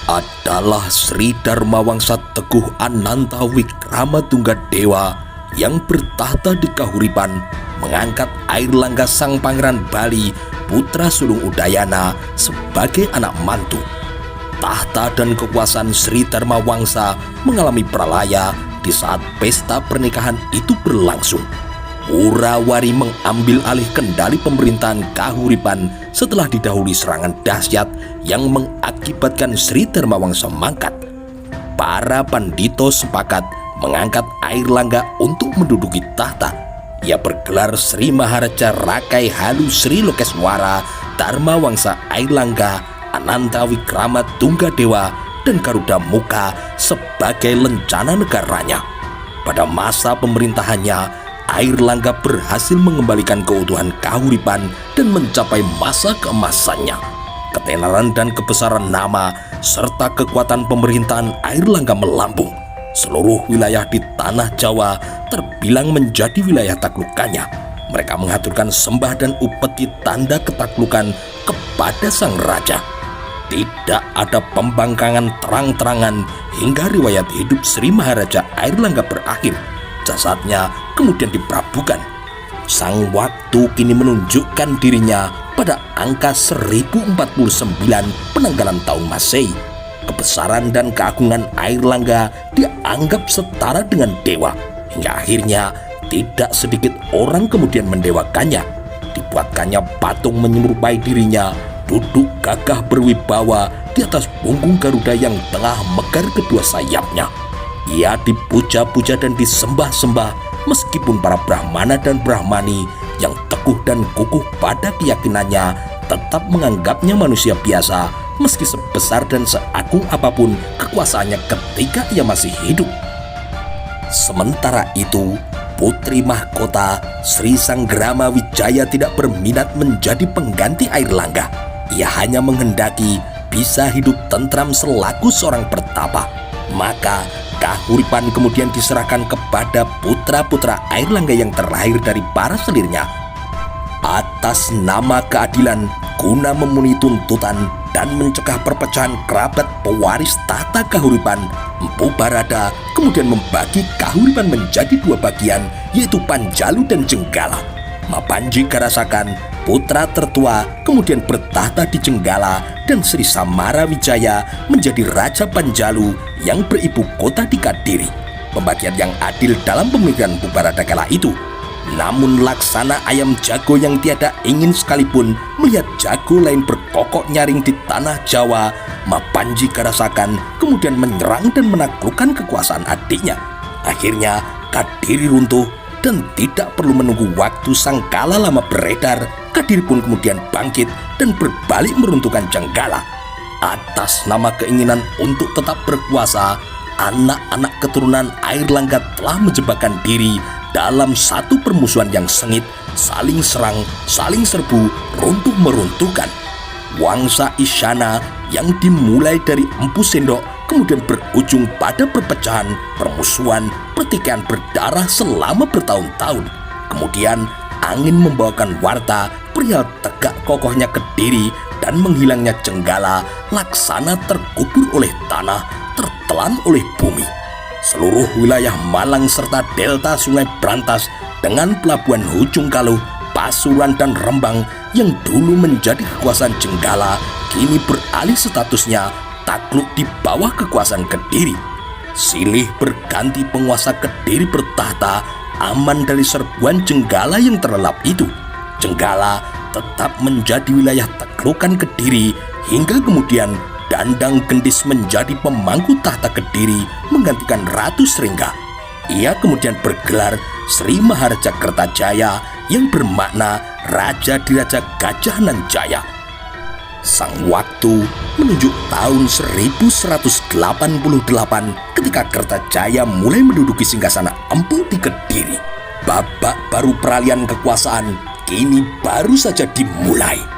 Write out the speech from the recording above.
adalah Sri Dharmawangsa Teguh Ananta Wikrama Tunggadewa yang bertahta di Kahuripan, mengangkat Airlangga sang Pangeran Bali putra sulung Udayana sebagai anak mantu. Tahta dan kekuasaan Sri Dharmawangsa mengalami pralaya di saat pesta pernikahan itu berlangsung. Wurawari mengambil alih kendali pemerintahan Kahuripan setelah didahului serangan dahsyat yang mengakibatkan Sri Dharmawangsa mangkat. Para pandito sepakat mengangkat Airlangga untuk menduduki tahta. Ia bergelar Sri Maharaja Rakai Halu Sri Lokeswara Dharmawangsa Airlangga Ananta Wikrama Tunggadewa dan Garuda Muka sebagai lencana negaranya. Pada masa pemerintahannya, Airlangga berhasil mengembalikan keutuhan Kahuripan dan mencapai masa keemasannya. Ketenaran dan kebesaran nama serta kekuatan pemerintahan Airlangga melambung. Seluruh wilayah di tanah Jawa terbilang menjadi wilayah taklukannya. Mereka mengaturkan sembah dan upeti tanda ketaklukan kepada sang raja. Tidak ada pembangkangan terang-terangan hingga riwayat hidup Sri Maharaja Airlangga berakhir. Jasadnya kemudian diprabukan. Sang waktu kini menunjukkan dirinya pada angka 1049 penanggalan tahun Masehi. Kebesaran dan keagungan Airlangga dianggap setara dengan dewa, hingga akhirnya tidak sedikit orang kemudian mendewakannya. Dibuatkannya patung menyerupai dirinya, duduk gagah berwibawa di atas punggung Garuda yang tengah megar kedua sayapnya. Ia dipuja-puja dan disembah-sembah meskipun para Brahmana dan Brahmani yang teguh dan kukuh pada keyakinannya tetap menganggapnya manusia biasa meski sebesar dan seagung apapun kekuasaannya ketika ia masih hidup. Sementara itu, putri mahkota Sri Sanggrama Wijaya tidak berminat menjadi pengganti Airlangga. Ia hanya menghendaki bisa hidup tentram selaku seorang pertapa. Maka Kahuripan kemudian diserahkan kepada putra-putra Airlangga yang terlahir dari para selirnya. Atas nama keadilan, guna memenuhi tuntutan dan mencegah perpecahan kerabat pewaris tahta Kahuripan, Empu Barada kemudian membagi Kahuripan menjadi dua bagian, yaitu Panjalu dan Jenggala. Mapanji Karasakan, putra tertua, kemudian bertahta di Jenggala, dan Sri Samara Wijaya menjadi Raja Panjalu yang beribu kota di Kadiri. Pembagian yang adil dalam pemilihan Empu Barada kala itu. Namun laksana ayam jago yang tiada ingin sekalipun melihat jago lain berkokok nyaring di tanah Jawa, Mapanji Karasakan kemudian menyerang dan menaklukkan kekuasaan adiknya. Akhirnya Kadiri runtuh dan tidak perlu menunggu waktu sangkala lama beredar, Kadiri pun kemudian bangkit dan berbalik meruntuhkan Jenggala. Atas nama keinginan untuk tetap berkuasa, anak-anak keturunan Airlangga telah menjebakkan diri dalam satu permusuhan yang sengit, saling serang, saling serbu, runtuh meruntuhkan. Wangsa Isyana yang dimulai dari Empu Sendok kemudian berujung pada perpecahan, permusuhan, pertikaian berdarah selama bertahun-tahun. Kemudian angin membawakan warta perihal tegak kokohnya Kediri dan menghilangnya Jenggala, laksana terkubur oleh tanah, tertelan oleh bumi. Seluruh wilayah Malang serta delta Sungai Brantas dengan pelabuhan Hujung Kaluh, Pasuruan dan Rembang yang dulu menjadi kekuasaan Jenggala kini beralih statusnya takluk di bawah kekuasaan Kediri. Silih berganti penguasa Kediri bertahta aman dari serbuan Jenggala yang terlelap itu. Jenggala tetap menjadi wilayah taklukan Kediri hingga kemudian Dandang Gendis menjadi pemangku tahta Kediri menggantikan Ratu Sringga. Ia kemudian bergelar Sri Maharaja Kertajaya yang bermakna Raja Diraja Gajahanan Jaya. Sang waktu menunjuk tahun 1188 ketika Kertajaya mulai menduduki singgasana Empu di Kediri. Babak baru peralihan kekuasaan kini baru saja dimulai.